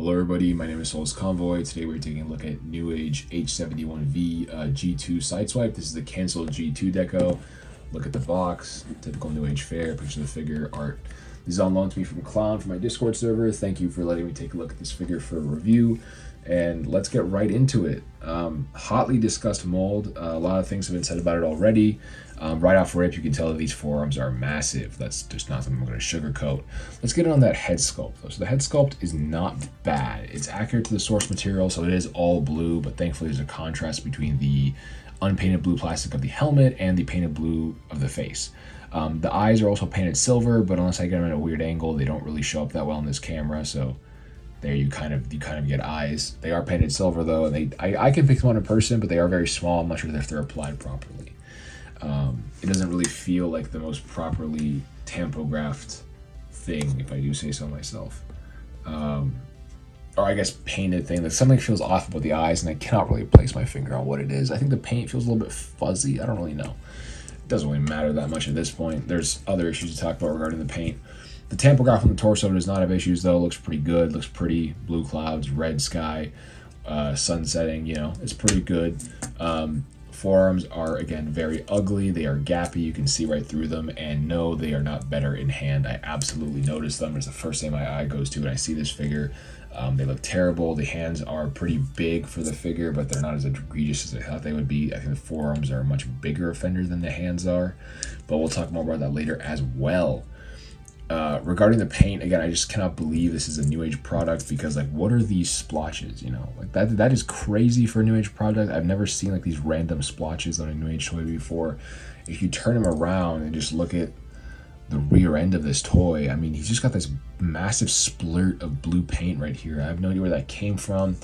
Hello everybody, my name is Souls Convoy. Today we're taking a look at Newage H71V G2 Sideswipe. This is the canceled G2 deco. Look at the box, typical Newage fare, picture of the figure, art. This is on loan to me from Clown from my Discord server. Thank you for letting me take a look at this figure for a review. And let's get right into it. Hotly discussed mold. A lot of things have been said about it already. Right off rip, you can tell that these forearms are massive. That's just not something I'm going to sugarcoat. Let's get on that head sculpt though. So the head sculpt is not bad. It's accurate to the source material, so it is all blue, but thankfully there's a contrast between the unpainted blue plastic of the helmet and the painted blue of the face. The eyes are also painted silver, but unless I get them at a weird angle, they don't really show up that well in this camera, so there you kind of get eyes. They are painted silver though, and I can pick them on in person, but they are very small. I'm not sure if they're applied properly. It doesn't really feel like the most properly tampographed thing, if I do say so myself. Or I guess painted thing. Like something feels off about the eyes, and I cannot really place my finger on what it is. I think the paint feels a little bit fuzzy. I don't really know. It doesn't really matter that much at this point. There's other issues to talk about regarding the paint. The tampograph on the torso does not have issues though. It looks pretty good. Looks pretty. Blue clouds, red sky, sun setting. You know, it's pretty good. Forearms are again very ugly. They are gappy. You can see right through them. And no, they are not better in hand. I absolutely noticed them. It's the first thing my eye goes to when I see this figure. They look terrible. The hands are pretty big for the figure, but they're not as egregious as I thought they would be. I think the forearms are a much bigger offender than the hands are, but we'll talk more about that later as well. Regarding the paint, again, I just cannot believe this is a Newage product, because like, what are these splotches? You know, like that is crazy for a Newage product. I've never seen like these random splotches on a Newage toy before. If you turn them around and just look at the rear end of this toy, I mean, he's just got this massive splurt of blue paint right here. I have no idea where that came from,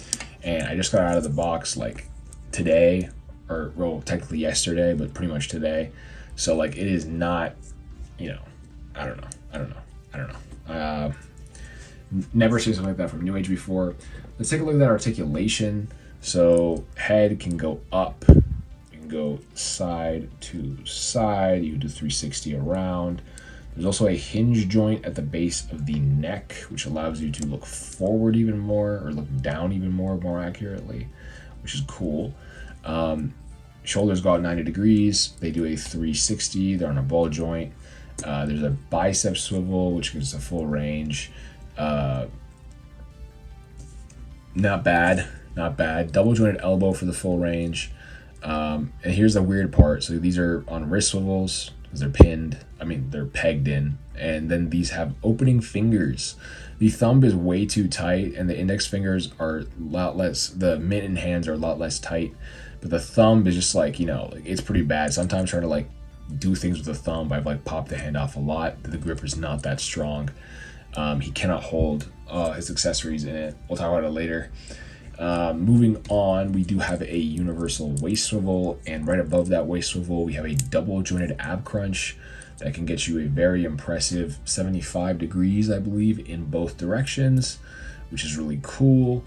and I just got it out of the box like today, or well, technically yesterday, but pretty much today. So like, it is not, you know, I don't know. Never seen something like that from Newage before. Let's take a look at that articulation. So head can go up, you can go side to side, you can do 360 around. There's also a hinge joint at the base of the neck, which allows you to look forward even more, or look down even more accurately, which is cool. Shoulders go out 90 degrees. They do a 360. They're on a ball joint. There's a bicep swivel, which gives a full range. Not bad. Double jointed elbow for the full range. And here's the weird part. So these are on wrist swivels because they're pinned. I mean, they're pegged in. And then these have opening fingers. The thumb is way too tight, and the index fingers are a lot less. The mitten hands are a lot less tight. But the thumb is just like, you know, like, it's pretty bad. Sometimes trying to like do things with the thumb, I've like popped the hand off a lot. The grip is not that strong. He cannot hold his accessories in it. We'll talk about it later. Moving on, we do have a universal waist swivel, and right above that waist swivel we have a double jointed ab crunch that can get you a very impressive 75 degrees, I believe, in both directions, which is really cool.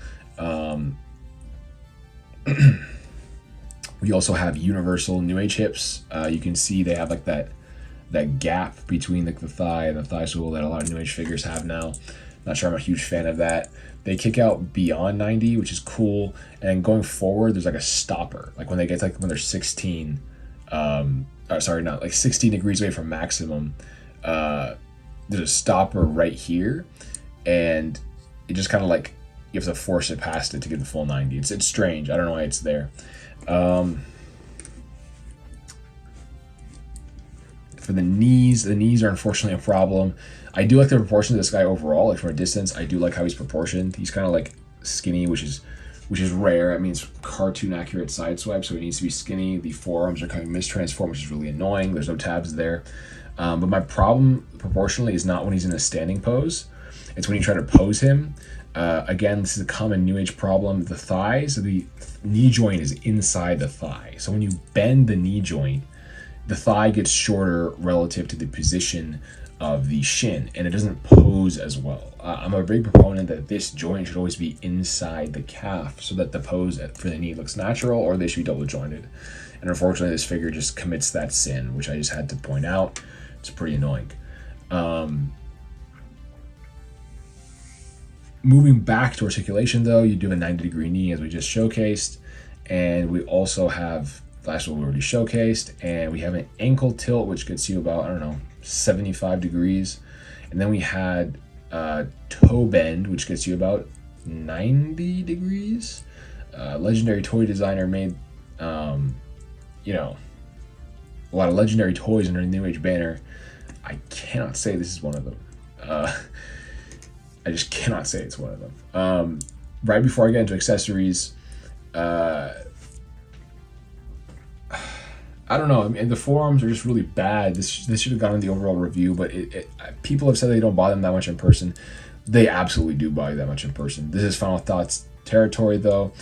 We also have universal Newage hips. You can see they have like that gap between like the thigh and the thigh swivel that a lot of Newage figures have now. Not sure I'm a huge fan of that. They kick out beyond 90, which is cool. And going forward, there's like a stopper. Like when they get like when they're 16, sorry, not like 16 degrees away from maximum. There's a stopper right here, and it just kind of like you have to force it past it to get the full 90. It's strange. I don't know why it's there. For the knees are unfortunately a problem. I do like the proportion of this guy overall. Like from a distance, I do like how he's proportioned. He's kind of like skinny, which is rare. I mean, it's cartoon accurate Sideswipe, so he needs to be skinny. The forearms are kind of mistransformed, which is really annoying. There's no tabs there. But my problem proportionally is not when he's in a standing pose. It's when you try to pose him. Again, this is a common Newage problem. The thighs, the knee joint is inside the thigh. So when you bend the knee joint, the thigh gets shorter relative to the position of the shin, and it doesn't pose as well. I'm a big proponent that this joint should always be inside the calf so that the pose for the knee looks natural, or they should be double jointed. And unfortunately, this figure just commits that sin, which I just had to point out. It's pretty annoying. Moving back to articulation though, you do a 90-degree knee as we just showcased, and we also have last one we already showcased, and we have an ankle tilt which gets you about, I don't know, 75 degrees, and then we had toe bend which gets you about 90 degrees. Legendary toy designer made you know, a lot of legendary toys under the Newage banner. I cannot say this is one of them. I just cannot say it's one of them. Right before I get into accessories, I don't know. I mean, the forums are just really bad. This should have gone in the overall review, but people have said they don't buy them that much in person. They absolutely do buy you that much in person. This is Final Thoughts territory, though.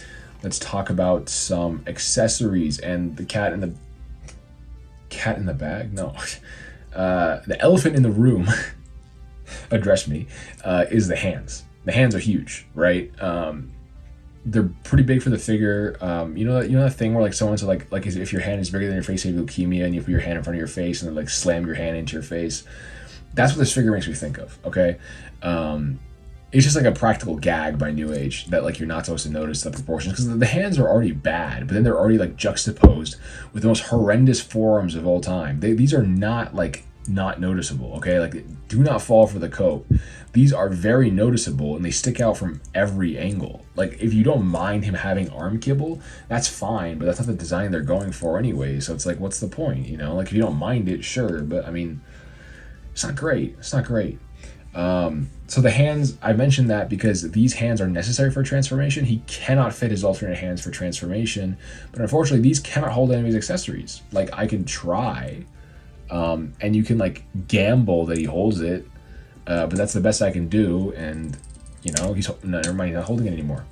Let's talk about some accessories and the cat in the bag. No, the elephant in the room. Address me. Is the hands. The hands are huge, right? They're pretty big for the figure. You know that thing where like someone said like if your hand is bigger than your face, you have leukemia, and you put your hand in front of your face and then like slam your hand into your face. That's what this figure makes me think of. Okay, it's just like a practical gag by Newage that like you're not supposed to notice the proportions because the hands are already bad, but then they're already like juxtaposed with the most horrendous forearms of all time. These are not like not noticeable. Okay, like do not fall for the coat. These are very noticeable and they stick out from every angle. Like if you don't mind him having arm kibble, that's fine, but that's not the design they're going for anyway. So it's like, what's the point? You know, like if you don't mind it, sure, but I mean, it's not great. It's not great. So the hands, I mentioned that because these hands are necessary for transformation. He cannot fit his alternate hands for transformation, but unfortunately these cannot hold any of his accessories. Like I can try, and you can like gamble that he holds it, but that's the best I can do. And you know, never mind, he's not holding it anymore.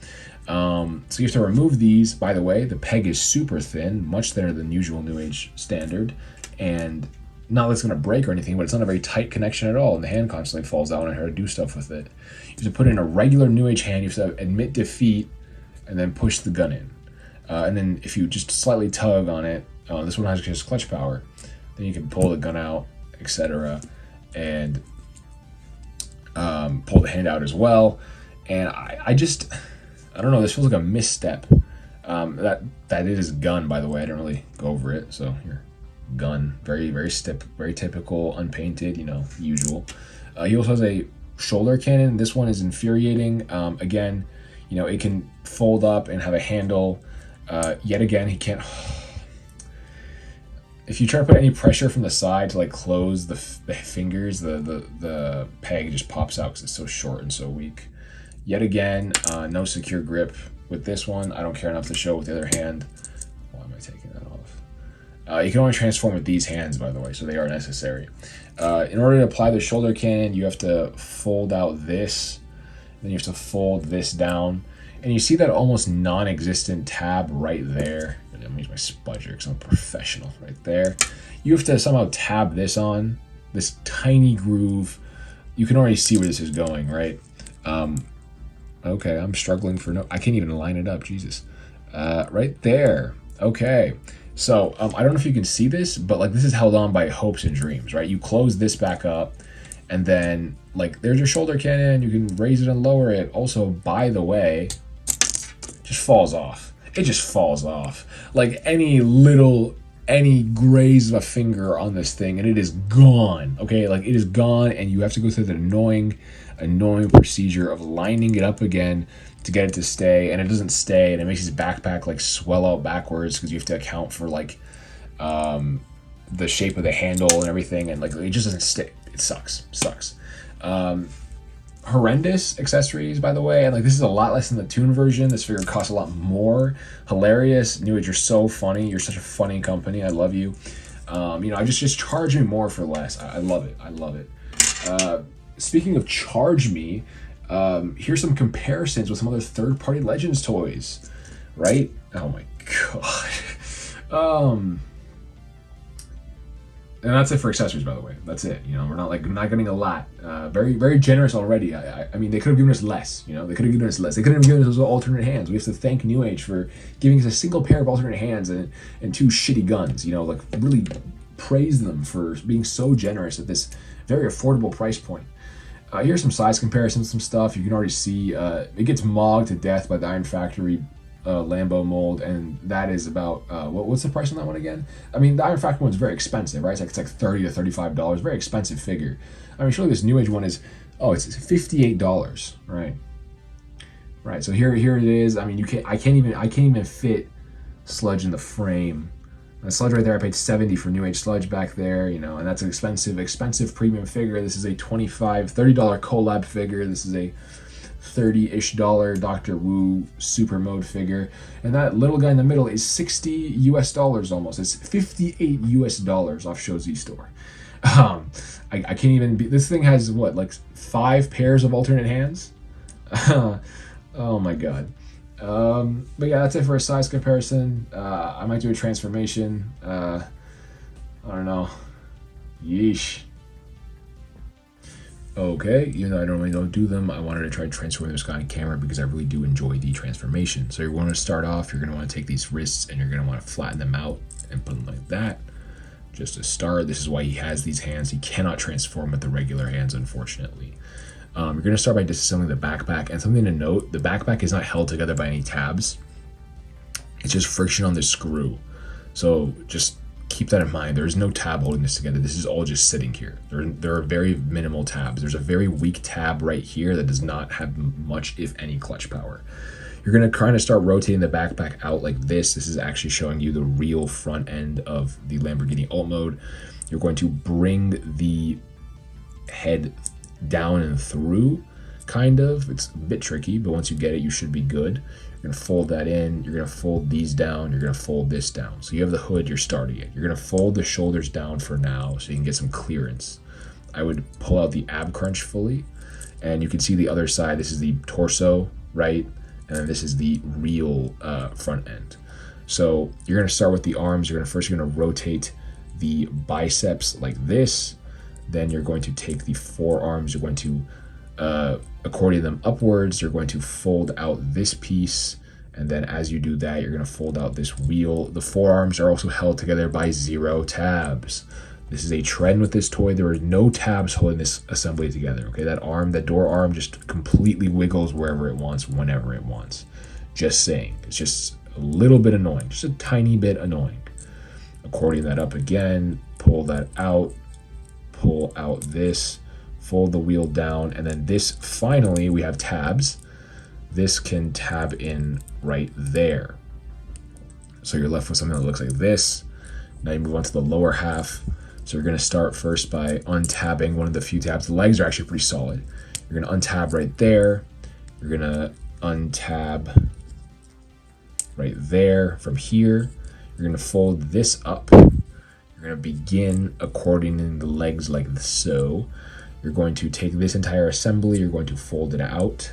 So you have to remove these. By the way, the peg is super thin, much thinner than usual Newage standard, and not that it's going to break or anything, but it's not a very tight connection at all, and the hand constantly falls out when I try to do stuff with it. You have to put in a regular Newage hand, you have to admit defeat, and then push the gun in. And then if you just slightly tug on it, this one has just clutch power, then you can pull the gun out, etc., and pull the hand out as well. And I don't know, this feels like a misstep. That is gun, by the way. I didn't really go over it, so here. Gun, very typical, unpainted, you know, usual. He also has a shoulder cannon. This one is infuriating. Again, you know, it can fold up and have a handle. Yet again, he can't. If you try to put any pressure from the side to like close the fingers, the peg just pops out because it's so short and so weak. Yet again, no secure grip with this one. I don't care enough to show with the other hand. Why am I taking that off? You can only transform with these hands, by the way, so they are necessary. In order to apply the shoulder cannon, you have to fold out this, then you have to fold this down, and you see that almost non-existent tab right there. I'm gonna use my spudger because I'm a professional right there. You have to somehow tab this on, this tiny groove. You can already see where this is going, right? Okay, I'm struggling for I can't even line it up, Jesus. Right there, okay. So I don't know if you can see this, but like this is held on by hopes and dreams, right? You close this back up, and then like there's your shoulder cannon. You can raise it and lower it. Also, by the way, just falls off. It just falls off. Like any graze of a finger on this thing, and it is gone. Okay, like it is gone, and you have to go through the annoying procedure of lining it up again to get it to stay, and it doesn't stay, and it makes his backpack like swell out backwards because you have to account for like the shape of the handle and everything, and like it just doesn't stay. It sucks. Horrendous accessories, by the way, and like this is a lot less than the Toon version. This figure costs a lot more. Hilarious. Newage, you're so funny. You're such a funny company. I love you. You know, just charge me more for less. I love it. I love it. Speaking of charge me, here's some comparisons with some other third-party Legends toys, right? Oh my god. And that's it for accessories, by the way. That's it. You know, we're not getting a lot. Very generous already. I mean, they could have given us less. You know, they could have given us less. They could have given us those alternate hands. We have to thank Newage for giving us a single pair of alternate hands and two shitty guns. You know, like really praise them for being so generous at this very affordable price point. Here's some size comparisons, some stuff. You can already see it gets mogged to death by the Iron Factory Lambo mold, and that is about what's the price on that one again? I mean, the Iron Factory one's very expensive, right? It's like $30 to $35, very expensive figure. I mean, surely this Newage one is it's $58, right? Right. So here it is. I mean, I can't even fit Sludge in the frame. The Sludge right there, I paid $70 for Newage Sludge back there, you know, and that's an expensive premium figure. This is a $30 collab figure. This is a $30-ish Dr. Wu super mode figure, and that little guy in the middle is $60 US almost. It's $58 US off Show Z Store. I can't even be. This thing has what, like 5 pairs of alternate hands? Oh my god. But yeah, that's it for a size comparison. I might do a transformation. I don't know. Yeesh. Okay, even though I normally don't do them, I wanted to try transforming this guy on camera because I really do enjoy the transformation. So you're going to start off, you're going to want to take these wrists and you're going to want to flatten them out and put them like that. Just to start, this is why he has these hands. He cannot transform with the regular hands, unfortunately. You're going to start by disassembling the backpack, and something to note, the backpack is not held together by any tabs. It's just friction on the screw. So just keep that in mind. There is no tab holding this together. This is all just sitting here. There are very minimal tabs. There's a very weak tab right here that does not have much, if any, clutch power. You're going to kind of start rotating the backpack out like this. This is actually showing you the real front end of the Lamborghini Alt mode. You're going to bring the head down and through, kind of. It's a bit tricky, but once you get it, you should be good. You're going to fold that in. You're going to fold these down. You're going to fold this down. So you have the hood, you're starting it. You're going to fold the shoulders down for now so you can get some clearance. I would pull out the ab crunch fully, and you can see the other side. This is the torso, right? And then this is the real front end. So you're going to start with the arms. You're going to rotate the biceps like this. Then you're going to take the forearms. You're going to accordion them upwards. You're going to fold out this piece. And then as you do that, you're going to fold out this wheel. The forearms are also held together by 0 tabs. This is a trend with this toy. There are no tabs holding this assembly together. Okay, that arm, that door arm just completely wiggles wherever it wants, whenever it wants. Just saying. It's just a little bit annoying. Just a tiny bit annoying. Accordion that up again. Pull that out. Pull out this. Fold the wheel down. And then this, finally, we have tabs. This can tab in right there. So you're left with something that looks like this. Now you move on to the lower half. So you're going to start first by untabbing one of the few tabs. The legs are actually pretty solid. You're going to untab right there. You're going to untab right there from here. You're going to fold this up. You're going to begin accordioning the legs like so. You're going to take this entire assembly. You're going to fold it out.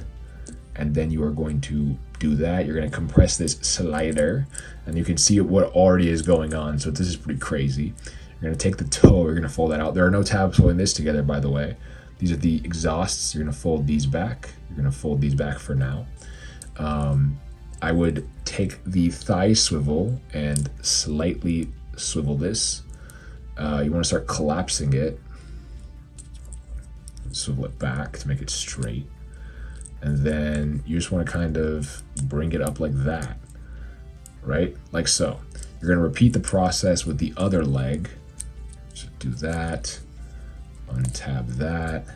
And then you are going to do that. You're going to compress this slider. And you can see what already is going on. So this is pretty crazy. You're going to take the toe, you're going to fold that out. There are no tabs holding this together, by the way. These are the exhausts. You're going to fold these back. You're going to fold these back for now. I would take the thigh swivel and slightly swivel this. You want to start collapsing it. Swivel it back to make it straight. And then you just want to kind of bring it up like that, right? Like so. You're going to repeat the process with the other leg. So do that, untab that.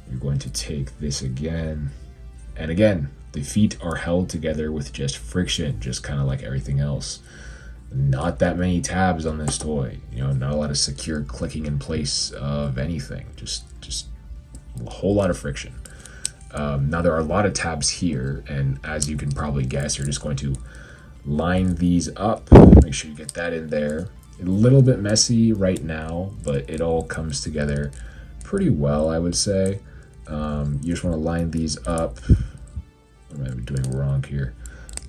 You're going to take this again. And again, the feet are held together with just friction, just kind of like everything else. Not that many tabs on this toy. You know, not a lot of secure clicking in place of anything. Just a whole lot of friction. Now there are a lot of tabs here, and as you can probably guess, you're just going to line these up. Make sure you get that in there. A little bit messy right now, but it all comes together pretty well, I would say. You just want to line these up. What am I doing wrong here?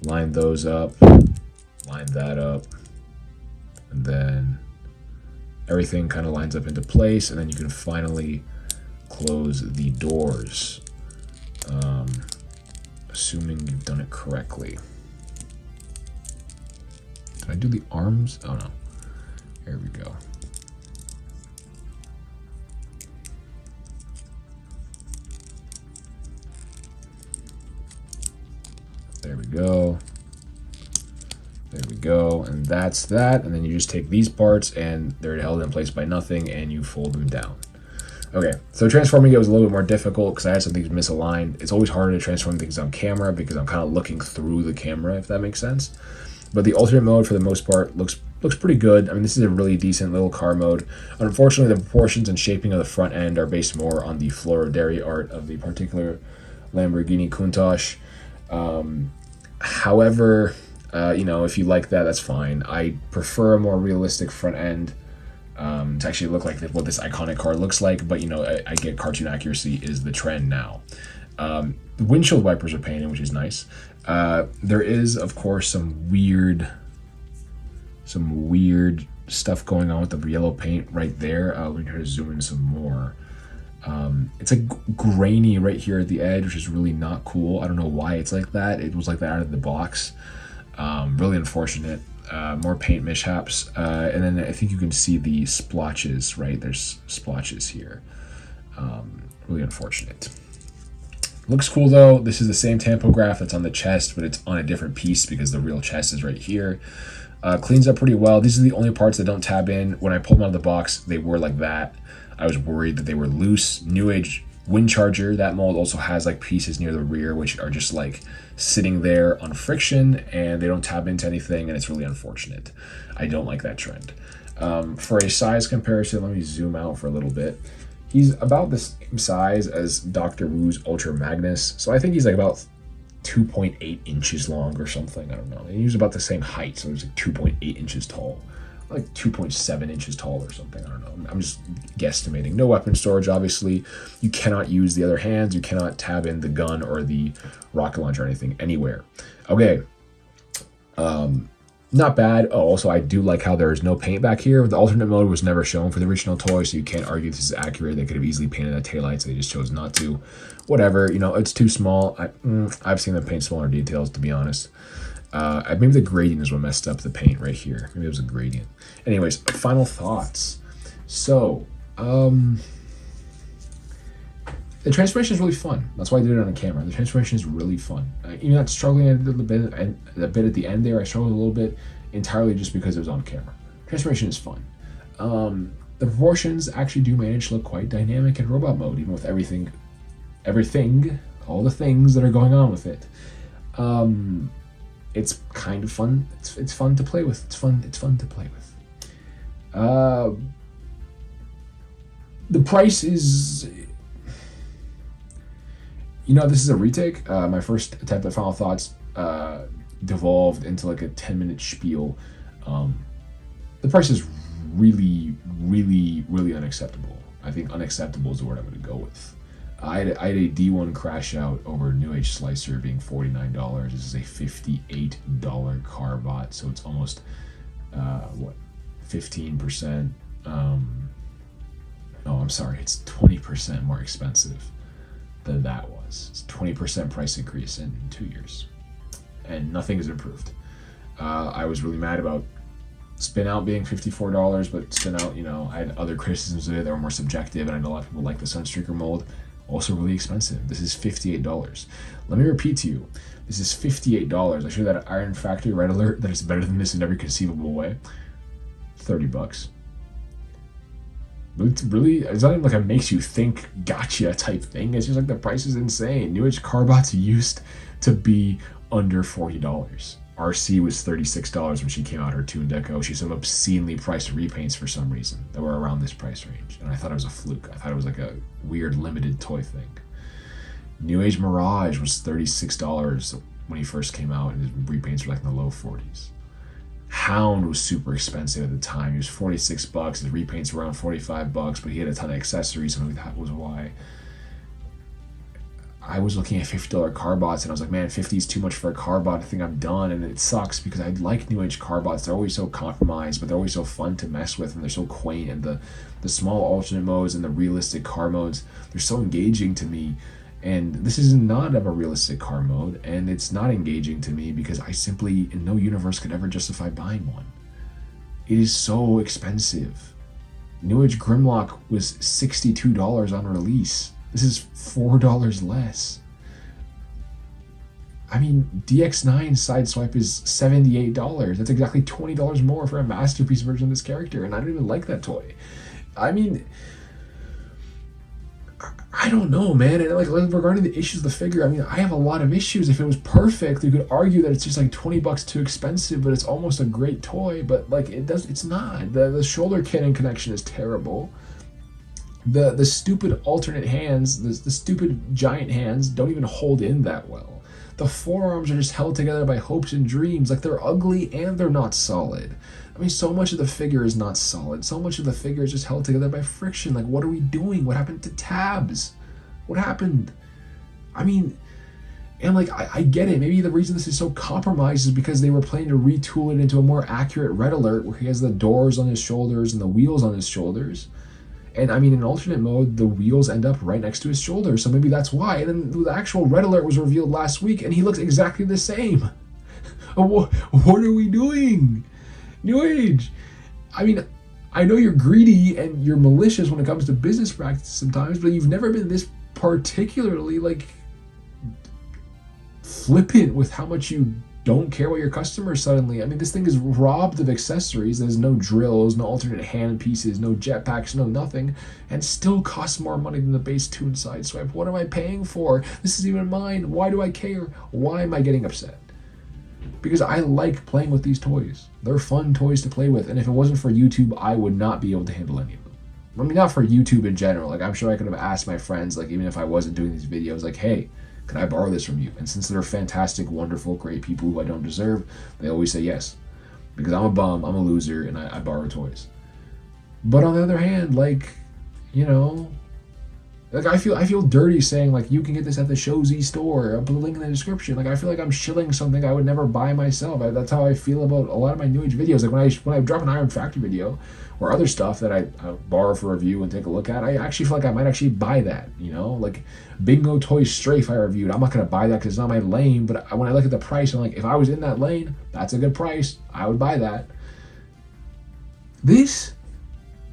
Line those up, line that up, and then everything kind of lines up into place, and then you can finally close the doors, assuming you've done it correctly. Did I do the arms? Oh no. Here we go. we go. There we go, and that's that. And then you just take these parts and they're held in place by nothing and you fold them down. Okay, so transforming it was a little bit more difficult because I had some things misaligned. It's always harder to transform things on camera because I'm kind of looking through the camera, if that makes sense. But the alternate mode for the most part looks pretty good. I mean, this is a really decent little car mode. Unfortunately, the proportions and shaping of the front end are based more on the Floridari art of the particular Lamborghini Countach. However, you know, if you like that, that's fine. I prefer a more realistic front end to actually look like what this iconic car looks like. But, you know, I get cartoon accuracy is the trend now. The windshield wipers are painted, which is nice. There is, of course, some weird stuff going on with the yellow paint right there. Let me try to zoom in some more. It's like grainy right here at the edge, which is really not cool. I don't know why it's like that. It was like that out of the box. Really unfortunate. More paint mishaps. And then I think you can see the splotches, right? There's splotches here. Really unfortunate. Looks cool though. This is the same tampograph that's on the chest, but it's on a different piece because the real chest is right here. Cleans up pretty well. These are the only parts that don't tab in. When I pulled them out of the box, they were like that. I was worried that they were loose. Newage wind charger, that mold also has like pieces near the rear which are just like sitting there on friction and they don't tab into anything, and it's really unfortunate. I don't like that trend. For a size comparison, let me zoom out for a little bit. He's about the same size as Dr. Wu's Ultra Magnus, so I think he's like about 2.8 inches long or something. I don't know. And he's about the same height, so he's like 2.8 inches tall, like 2.7 inches tall or something. I don't know. I'm just guesstimating. No weapon storage, obviously. You cannot use the other hands. You cannot tab in the gun or the rocket launcher or anything anywhere. Okay. Not bad. Oh, also, I do like how there's no paint back here. The alternate mode was never shown for the original toy, so you can't argue this is accurate. They could have easily painted the taillights. They just chose not to. Whatever. You know, it's too small. I've seen them paint smaller details, to be honest. Maybe the gradient is what messed up the paint right here. Maybe it was a gradient. Anyways, final thoughts. So, the transformation is really fun. That's why I did it on camera. The transformation is really fun. Even not struggling a bit at the end there. I struggled a little bit entirely just because it was on camera. Transformation is fun. The proportions actually do manage to look quite dynamic in robot mode, even with everything, all the things that are going on with it. It's kind of fun. It's fun to play with. It's fun to play with. The price is, you know, this is a retake. My first attempt at final thoughts devolved into like a 10-minute spiel. The price is really unacceptable. I think unacceptable is the word I'm going to go with. I had a D1 crash out over Newage Slicer being $49. This is a $58 car bot, so it's almost 15%. No, I'm sorry, it's 20% more expensive than that was. It's 20% price increase in 2 years, and nothing has improved. I was really mad about Spin Out being $54, but Spin Out, you know, I had other criticisms of it that were more subjective, and I know a lot of people like the Sunstreaker mold. Also really expensive. This is $58. Let me repeat to you, this is $58. I showed that at Iron Factory Red Alert that it's better than this in every conceivable way. $30. It's really, it's not even like a makes you think gotcha type thing. It's just like the price is insane. Newage Carbots used to be under $40. RC was $36 when she came out her Toon Deco. She's some obscenely priced repaints for some reason that were around this price range. And I thought it was a fluke. I thought it was like a weird limited toy thing. Newage Mirage was $36 when he first came out, and his repaints were like in the low 40s. Hound was super expensive at the time. He was $46. His repaints were around $45, but he had a ton of accessories, and that was why. I was looking at $50 car bots, and I was like, man, 50 is too much for a car bot. I think I'm done. And it sucks because I like Newage car bots. They're always so compromised, but they're always so fun to mess with, and they're so quaint. And the small alternate modes and the realistic car modes, they're so engaging to me. And this is not of a realistic car mode, and it's not engaging to me because I simply, in no universe, could ever justify buying one. It is so expensive. Newage Grimlock was $62 on release. This is $4 less. I mean, DX9 Sideswipe is $78. That's exactly $20 more for a masterpiece version of this character, and I don't even like that toy. I mean, I don't know, man. And like regarding the issues of the figure, I mean, I have a lot of issues. If it was perfect, you could argue that it's just like $20 too expensive, but it's almost a great toy. But like it's not. The shoulder cannon connection is terrible. The stupid alternate hands, the stupid giant hands don't even hold in that well. The forearms are just held together by hopes and dreams. Like, they're ugly and they're not solid. I mean, so much of the figure is not solid. So much of the figure is just held together by friction. Like, what are we doing? What happened to tabs? What happened? I mean, and like, I get it. Maybe the reason this is so compromised is because they were planning to retool it into a more accurate Red Alert where he has the doors on his shoulders and the wheels on his shoulders. And I mean, in alternate mode, the wheels end up right next to his shoulder, so maybe that's why. And then the actual Red Alert was revealed last week, and he looks exactly the same. What are we doing? Newage! I mean, I know you're greedy and you're malicious when it comes to business practices sometimes, but you've never been this particularly, like, flippant with how much you don't care about your customers suddenly. I mean, this thing is robbed of accessories. There's no drills, no alternate hand pieces, no jetpacks, no nothing, and still costs more money than the base Toon Sideswipe. What am I paying for? This is even mine. Why do I care? Why am I getting upset? Because I like playing with these toys. They're fun toys to play with, and if it wasn't for YouTube, I would not be able to handle any of them. I mean, not for YouTube in general. Like, I'm sure I could have asked my friends, like, even if I wasn't doing these videos, like, hey, can I borrow this from you? And since they're fantastic, wonderful, great people who I don't deserve, they always say yes. Because I'm a bum, I'm a loser, and I borrow toys. But on the other hand, like, you know, like I feel dirty saying, like, you can get this at the Shozy store. I'll put a link in the description. Like, I feel like I'm shilling something I would never buy myself. That's how I feel about a lot of my Newage videos. Like, when I drop an Iron Factory video or other stuff that I borrow for review and take a look at, I actually feel like I might actually buy that, you know? Like, Bingo Toy Strafe I reviewed. I'm not going to buy that because it's not my lane, but when I look at the price, I'm like, if I was in that lane, that's a good price. I would buy that. This?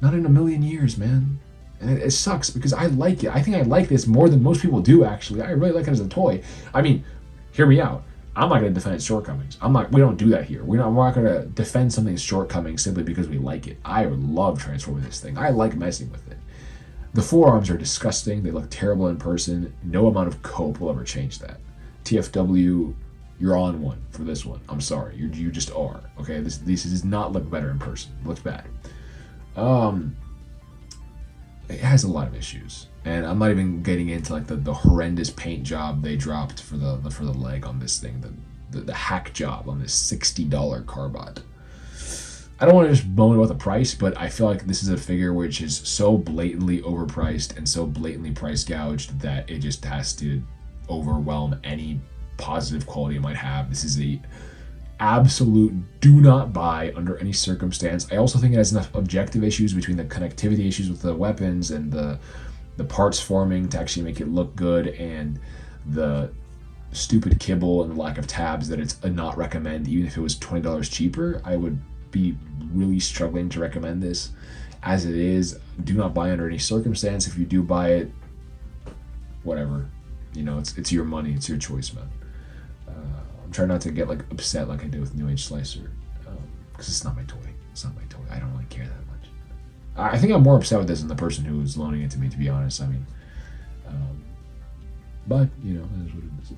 Not in a million years, man. And it sucks because I like it. I think I like this more than most people do, actually. I really like it as a toy. I mean, hear me out. I'm not going to defend its shortcomings. We don't do that here. We're not going to defend something's shortcomings simply because we like it. I love transforming this thing. I like messing with it. The forearms are disgusting. They look terrible in person. No amount of cope will ever change that. TFW, you're on one for this one. I'm sorry. You just are. Okay? This does not look better in person. It looks bad. It has a lot of issues. And I'm not even getting into like the horrendous paint job they dropped for the leg on this thing, the hack job on this $60 Carbot. I don't want to just moan about the price, but I feel like this is a figure which is so blatantly overpriced and so blatantly price gouged that it just has to overwhelm any positive quality it might have. This is a absolute do not buy under any circumstance. I also think it has enough objective issues between the connectivity issues with the weapons and the parts forming to actually make it look good, and the stupid kibble and the lack of tabs that it's a not recommend. Even if it was $20 cheaper, I would be really struggling to recommend this. As it is, do not buy under any circumstance. If you do buy it, whatever, you know, it's your money, it's your choice, man. I'm trying not to get like upset like I did with Newage Slicer, because it's not my toy. It's not my toy. I don't really care that much. I think I'm more upset with this than the person who was loaning it to me, to be honest. I mean, but you know, that is what it is.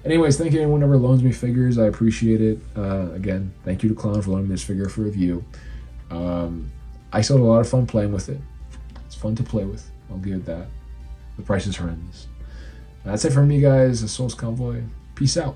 Anyways, thank you to anyone who ever loans me figures. I appreciate it. Again, thank you to Clown for loaning me this figure for review. I still had a lot of fun playing with it. It's fun to play with. I'll give it that. The price is horrendous. That's it from me, guys. The Souls Convoy. Peace out.